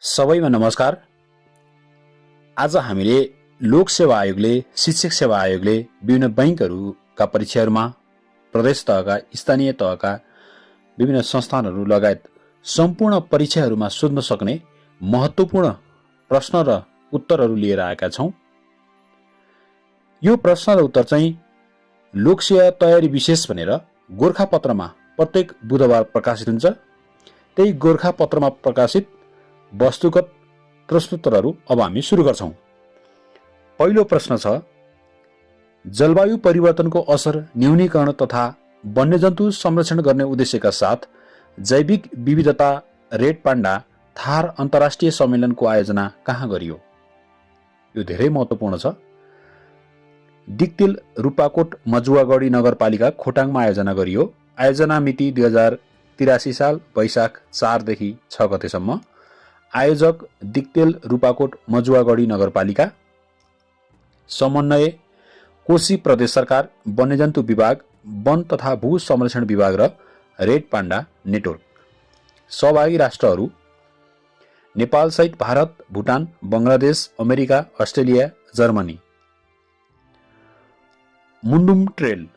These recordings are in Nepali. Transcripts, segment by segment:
सबैमा नमस्कार। आज हामीले लोक सेवा आयोगले, शिक्षक सेवा आयोगले विभिन्न बैंकहरूका परीक्षाहरूमा प्रदेश तहका, स्थानीय तहका विभिन्न संस्थानहरू लगायत सम्पूर्ण परीक्षाहरूमा सोध्न सक्ने महत्त्वपूर्ण प्रश्न र उत्तरहरू लिएर आएका छौं। यो प्रश्न र उत्तर चाहिँ लोक सेवा तयारी विशेष भनेर गोरखापत्रमा प्रत्येक बुधबार प्रकाशित हुन्छ। त्यही गोरखापत्रमा प्रकाशित वस्तुगत प्रश्नोत्तरहरू अब हामी सुरु गर्छौं। पहिलो प्रश्न छ, जलवायु परिवर्तनको असर न्यूनीकरण तथा वन्यजन्तु संरक्षण गर्ने उद्देश्यका साथ जैविक विविधता रेड पाण्डा थार अन्तर्राष्ट्रिय सम्मेलनको आयोजना कहाँ गरियो? यो धेरै महत्त्वपूर्ण छ। दिक्तेल रूपाकोट मजुवागढी नगरपालिका खोटाङमा आयोजना गरियो। आयोजना मिति 2083 साल वैशाख 4 देखि 6 गतेसम्म। आयोजक दिक्तेल रूपाकोट मजुवागढी नगरपालिका। समन्वय कोशी प्रदेश सरकार, वन्यजन्तु विभाग, वन तथा भू संरक्षण विभाग र रेड पाण्डा नेटवर्क। सहभागी राष्ट्रहरू नेपाल सहित Bharat, Bhutan, Bangladesh, America, Australia, Germany. Mundum trail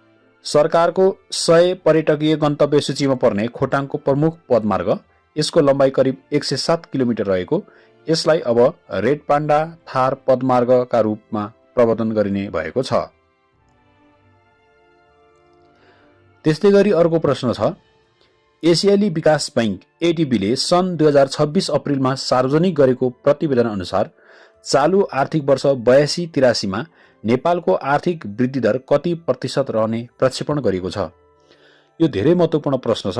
सरकारको 100 पर्यटकीय गन्तव्य सूचीमा पर्ने खोटाङको प्रमुख पदमार्ग। यसको लम्बाइ करिब 107 किलोमिटर रहेको यसलाई अब रेड पाण्डा थार पदमार्गका रूपमा प्रवर्धन गरिने भएको छ। त्यस्तै गरी अर्को प्रश्न छ, एसियाली विकास बैंक एडीबीले सन् 2026 अप्रिलमा सार्वजनिक गरेको प्रतिवेदन अनुसार चालु आर्थिक वर्ष 82-83 मा नेपालको आर्थिक वृद्धि दर कति प्रतिशत रहने प्रक्षेपण गरेको छ? यो धेरै महत्त्वपूर्ण प्रश्न छ।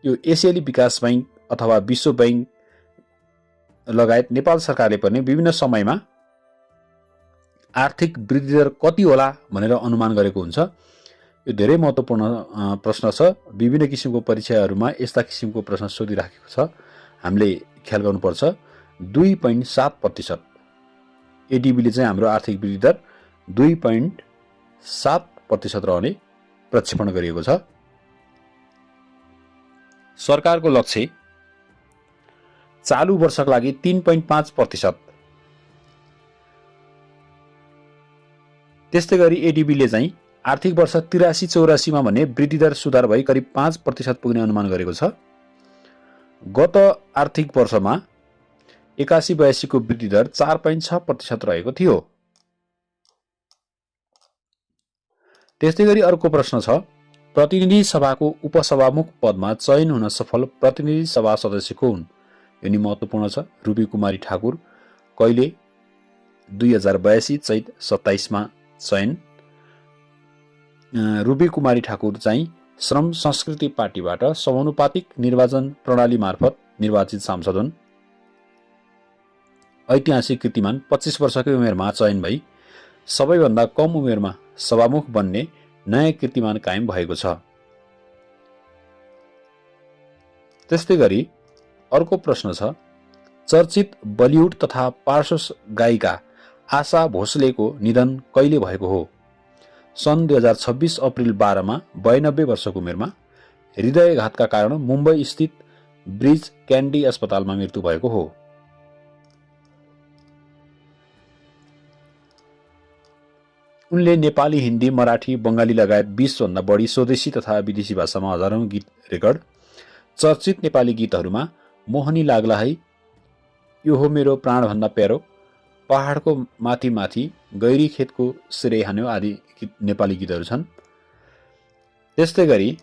यो एसियाली विकास बैंक अथवा विश्व बैंक लगायत नेपाल सरकारले पनि विभिन्न समयमा आर्थिक वृद्धि दर कति होला भनेर अनुमान गरेको हुन्छ। यो धेरै महत्त्वपूर्ण प्रश्न छ। विभिन्न किसिमको परीक्षाहरूमा यस्ता किसिमको प्रश्न सोधिराखेको छ। हामीले ख्याल गर्नुपर्छ। 2.7% एडीबीले चाहिँ हाम्रो आर्थिक वृद्धि दर 2.7% रहने प्रक्षेपण गरिएको छ। सरकारको लक्ष्य चालु वर्षका लागि 3.5%। त्यस्तै गरी एडीबीले चाहिँ आर्थिक वर्ष 83-84 मा भने वृद्धि दर सुधार भई करिब 5% पुग्ने अनुमान गरेको छ। गत आर्थिक वर्षमा 81-82 को वृद्धि दर 4.6% रहेको थियो। त्यस्तै गरी अर्को प्रश्न छ, प्रतिनिधि सभाको उपसभामुख पदमा चयन हुन सफल प्रतिनिधि सभा सदस्य को हुन्? यो नि महत्त्वपूर्ण छ। रूबी कुमारी ठाकुर कहिले 2082 चैत 27 मा चयन। रूबी कुमारी ठाकुर चाहिँ श्रम संस्कृति पार्टीबाट समानुपातिक निर्वाचन प्रणाली मार्फत निर्वाचित सांसद हुन्। ऐतिहासिक कीर्तिमान 25 वर्षकै उमेरमा चयन भई सबैभन्दा कम उमेरमा सभामुख बन्ने नयाँ कीर्तिमान कायम भएको छ। त्यस्तै गरी अर्को प्रश्न छ, चर्चित बलिउड तथा पार्श्व गायिका आशा भोसलेको निधन कहिले भएको हो? सन् 2026 अप्रिल 12 मा 92 वर्षको उमेरमा हृदयघातका कारण मुम्बई स्थित ब्रिज क्यान्डी अस्पतालमा मृत्यु भएको हो। उनले नेपाली, हिन्दी, मराठी, बंगाली लगायत 20 भन्दा बढी स्वदेशी तथा विदेशी भाषामा हजारौं गीत रेकर्ड। चर्चित नेपाली गीतहरूमा मोहनी लाग्ला है, यो हो मेरो प्राण भन्दा प्यारो, पहाडको माथि माथि, गैरी खेतको सिरै हान्यो आदि नेपाली गीतहरू छन्। त्यस्तै गरी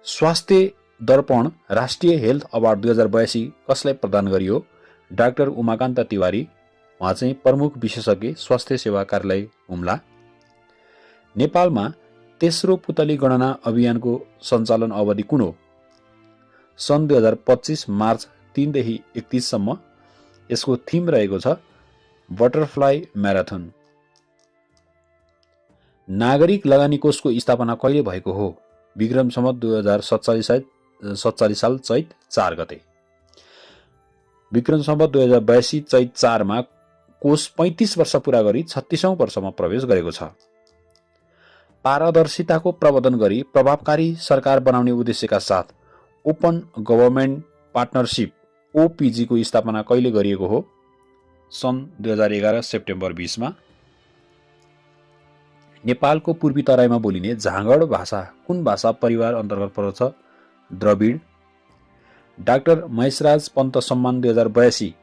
स्वास्थ्य दर्पण राष्ट्रिय हेल्थ अवार्ड 2082 कसलाई प्रदान गरियो? डाक्टर उमाकान्त तिवारी, उहाँ चाहिँ प्रमुख विशेषज्ञ स्वास्थ्य सेवा कार्यालय हुम्ला। नेपालमा तेस्रो पुतली गणना अभियानको सञ्चालन अवधि कुन हो? सन् 2025 मार्च 3 देखि 31 सम्म। यसको थिम रहेको छ बटरफ्लाई म्याराथन। नागरिक लगानी कोषको स्थापना कहिले भएको हो? विक्रम सम्वत 2047 साल चैत 4 गते। विक्रम सम्वत 2082 चैत 4 मा कोष 35 वर्ष पूरा गरी 36औं वर्षमा प्रवेश गरेको छ। पारदर्शिताको प्रवर्धन गरी प्रभावकारी सरकार बनाउने उद्देश्यका साथ ओपन गभर्नमेन्ट पार्टनरशिप ओपिजी को स्थापना कहिले गरिएको हो? सन् 2011 सेप्टेम्बर 20 मा। नेपालको पूर्वी तराईमा बोलिने झाँगड भाषा कुन भाषा परिवार अन्तर्गत पर्दछ? द्रविड। डाक्टर महेशराज पन्त सम्मान 2082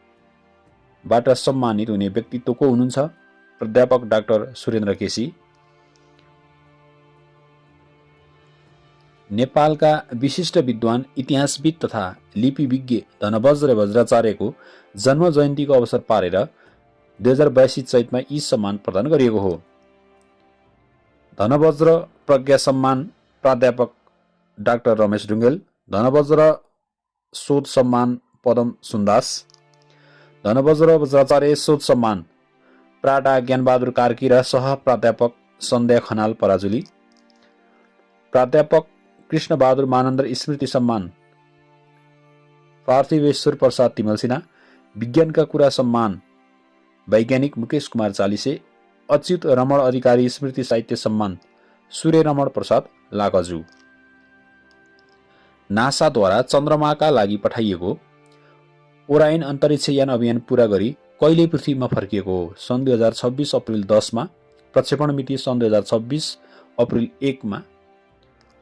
बाट सम्मानित हुने व्यक्तित्व को हुनुहुन्छ? प्राध्यापक डाक्टर सुरेन्द्र केसी। नेपालका विशिष्ट विद्वान इतिहासविद तथा लिपिविज्ञ धनबज्र वज्राचार्यको जन्म जयन्तीको अवसर पारेर 2082 चैतमा यी सम्मान प्रदान गरिएको हो। धनबज्र प्रज्ञा सम्मान प्राध्यापक डाक्टर रमेश ढुङ्गेल। धनबज्र शोध सम्मान पदम सुन्दास। धनबज्र वज्राचार्य शोध सम्मान प्राडा ज्ञानबहादुर कार्की र सह प्राध्यापक सन्ध्या खनाल पराजुली। प्राध्यापक कृष्ण बहादुर मानन्दर स्मृति सम्मान पार्थिवेश्वर प्रसाद तिमल सिन्हा। विज्ञानका कुरा सम्मान वैज्ञानिक मुकेश कुमार चालिसे। अच्युत रमण अधिकारी स्मृति साहित्य सम्मान सूर्य रमण प्रसाद लाकजु। नासाद्वारा चन्द्रमाका लागि पठाइएको ओरायन अन्तरिक्ष यान अभियान पूरा गरी कहिले पृथ्वीमा फर्किएको हो? सन् 2026 अप्रिल 10 मा। प्रक्षेपण मिति सन् 2026 अप्रिल 1 मा।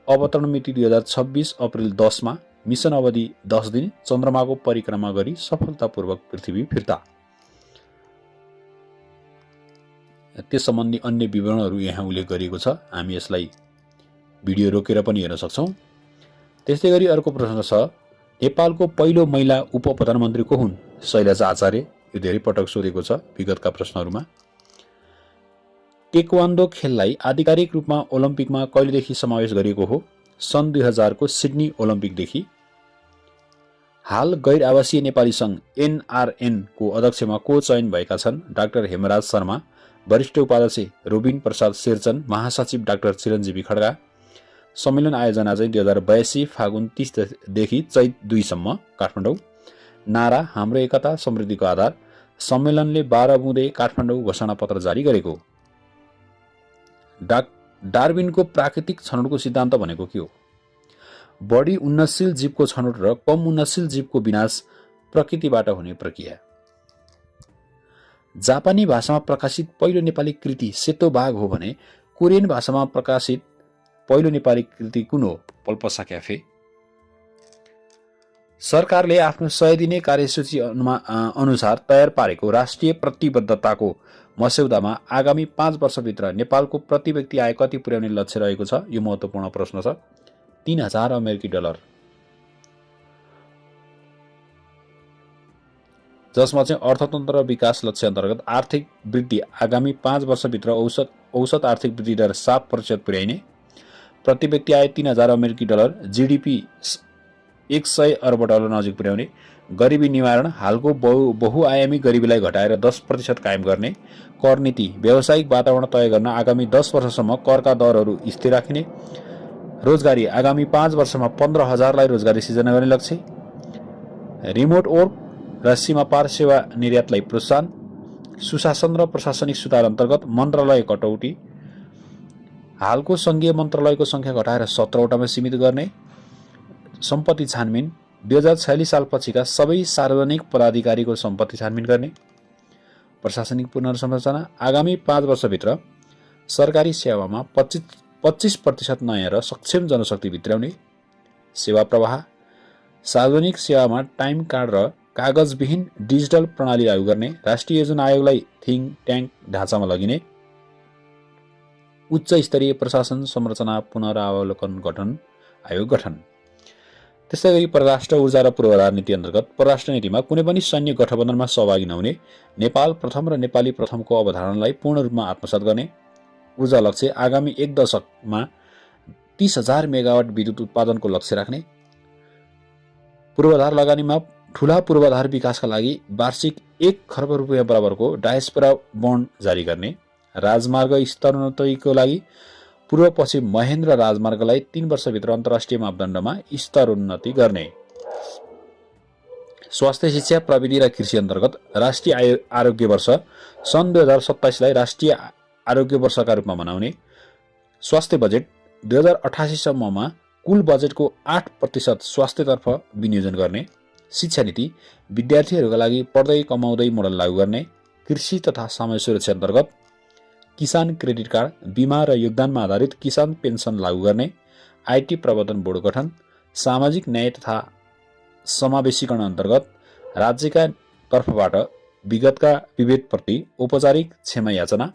अवतरण मिति 2026 अप्रिल 10 मा। मिसन अवधि 10 दिन। चन्द्रमाको परिक्रमा गरी सफलतापूर्वक पृथ्वी फिर्ता। त्यस सम्बन्धी अन्य विवरणहरू यहाँ उल्लेख गरिएको छ। हामी यसलाई भिडियो रोकेर पनि हेर्न सक्छौं। त्यस्तै गरी अर्को प्रश्न छ, नेपालको पहिलो महिला उप प्रधानमन्त्री को हुन्? शैलजा आचार्य। यो धेरै पटक सोधेको छ विगतका प्रश्नहरूमा। टेक्वान्डो खेललाई आधिकारिक रूपमा ओलम्पिकमा कहिलेदेखि समावेश गरिएको हो? सन् 2000 को सिडनी ओलम्पिकदेखि। हाल गैर आवासीय नेपाली सङ्घ एनआरएन को अध्यक्षमा को चयन भएका छन्? डाक्टर हेमराज शर्मा। वरिष्ठ उपाध्यक्ष रोबिन प्रसाद शेरचन। महासचिव डाक्टर चिरञ्जीवी खड्गा। सम्मेलन आयोजना चाहिँ 2082 फागुन 30 देखि चैत 2 सम्म काठमाडौँ। नारा हाम्रो एकता समृद्धिको आधार। सम्मेलनले 12 बुँदे काठमाडौँ घोषणापत्र जारी गरेको। डार्विनको प्राकृतिक छनौटको सिद्धान्त भनेको के हो? बढी उन्नतशील जीवको छनौट र कम उन्नतशील जीवको विनाश प्रकृतिबाट हुने प्रक्रिया। जापानी भाषामा प्रकाशित पहिलो नेपाली कृति सेतो बाघ हो भने कोरियन भाषामा प्रकाशित पहिलो नेपाली कृति कुन हो? पल्पसा क्याफे। सरकारले आफ्नो 100 दिने कार्यसूची अनुसार तयार पारेको राष्ट्रिय प्रतिबद्धताको मस्यौदामा आगामी 5 वर्षभित्र नेपालको प्रति व्यक्ति आय कति पुर्याउने लक्ष्य रहेको छ? यो महत्त्वपूर्ण प्रश्न छ। $3000 जसमा चाहिँ अर्थतन्त्र विकास लक्ष्य अन्तर्गत आर्थिक वृद्धि आगामी 5 वर्षभित्र औसत आर्थिक वृद्धि दर 7% पुर्याइने। प्रति व्यक्ति आय $3000, जीडीपी $100 अर्ब नजिक पुर्याउने। गरिबी निवारण हालको बहुआयामी गरिबीलाई घटाएर 10% कायम गर्ने। कर नीति व्यावसायिक वातावरण तय गर्न आगामी 10 वर्षसम्म करका दरहरू स्थिर राख्ने। रोजगारी आगामी 5 वर्षमा 15,000लाई रोजगारी सिर्जना गर्ने लक्ष्य। रिमोट वर्क र सीमापार सेवा निर्यातलाई प्रोत्साहन। सुशासन र प्रशासनिक सुधार अन्तर्गत मन्त्रालय कटौती। हालको सङ्घीय मन्त्रालयको सङ्ख्या घटाएर 17वटामा सीमित गर्ने। सम्पत्ति छानबिन 2046 सालपछिका सबै सार्वजनिक पदाधिकारीको सम्पत्ति छानबिन गर्ने। प्रशासनिक पुनर्संरचना आगामी 5 वर्षभित्र सरकारी सेवामा 25% नयाँ र सक्षम जनशक्ति भित्राउने। सेवा प्रवाह सार्वजनिक सेवामा टाइम कार्ड र कागजविहीन डिजिटल प्रणाली लागू गर्ने। राष्ट्रिय योजना आयोगलाई थिङ्क ट्याङ्क ढाँचामा लगिने। उच्च स्तरीय प्रशासन संरचना पुनरावलोकन गठन आयोग गठन। त्यस्तै गरी परराष्ट्र ऊर्जा र पूर्वाधार नीति अन्तर्गत परराष्ट्र नीतिमा कुनै पनि सैन्य गठबन्धनमा सहभागी नहुने। नेपाल प्रथम र नेपाली प्रथमको अवधारणालाई पूर्ण रूपमा आत्मसात गर्ने। ऊर्जा लक्ष्य आगामी 1 दशकमा 30,000 मेगावाट विद्युत उत्पादनको लक्ष्य राख्ने। पूर्वाधार लगानीमा ठूला पूर्वाधार विकासका लागि वार्षिक 1 खर्ब रुपियाँ बराबरको डायस्पोरा बन्ड जारी गर्ने। राजमार्ग स्तरोन्नतिको लागि पूर्व पश्चिम महेन्द्र राजमार्गलाई 3 वर्षभित्र अन्तर्राष्ट्रिय मापदण्डमा स्तरोन्नति गर्ने। स्वास्थ्य शिक्षा प्रविधि र कृषि अन्तर्गत राष्ट्रिय आरोग्य वर्ष सन् 2027 लाई राष्ट्रिय आरोग्य वर्षका रूपमा मनाउने। स्वास्थ्य बजेट 2088 सम्ममा कुल बजेटको 8% स्वास्थ्यतर्फ विनियोजन गर्ने। शिक्षा नीति, विद्यार्थीहरूका लागि पढ्दै कमाउँदै मोडल लागू गर्ने, कृषि तथा समाज सुरक्षा अन्तर्गत किसान क्रेडिट कार्ड, बीमा र योगदानमा आधारित किसान पेन्सन लागू गर्ने, आईटी प्रवर्धन बोर्ड गठन, सामाजिक न्याय तथा समावेशीकरण अन्तर्गत राज्यका तर्फबाट विगतका विभेदप्रति औपचारिक क्षमा याचना,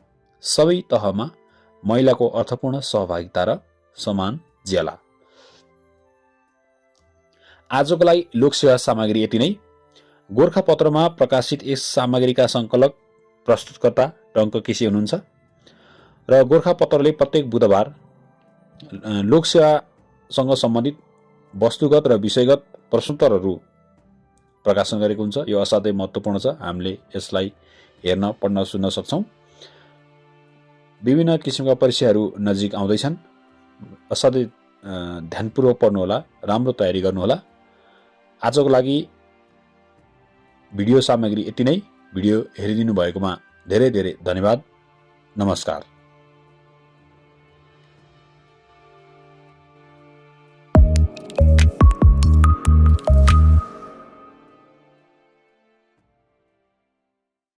सबै तहमा महिलाको अर्थपूर्ण सहभागिता र समान ज्याला। आजको लागि लोकसेवा सामग्री यति नै। गोरखापत्रमा प्रकाशित यस सामग्रीका सङ्कलक प्रस्तुतकर्ता टङ्क केसी हुनुहुन्छ र गोरखापत्रले प्रत्येक बुधबार लोकसेवासँग सम्बन्धित वस्तुगत र विषयगत प्रश्नोत्तरहरू प्रकाशन गरेको हुन्छ। यो असाध्यै महत्त्वपूर्ण छ। हामीले यसलाई हेर्न, पढ्न, सुन्न सक्छौँ। विभिन्न किसिमका परीक्षाहरू नजिक आउँदैछन्। असाध्यै ध्यानपूर्वक पढ्नुहोला, राम्रो तयारी गर्नुहोला। आजको लागि भिडियो सामग्री यति नै। भिडियो हेरिदिनु भएकोमा धेरै धेरै धन्यवाद। नमस्कार।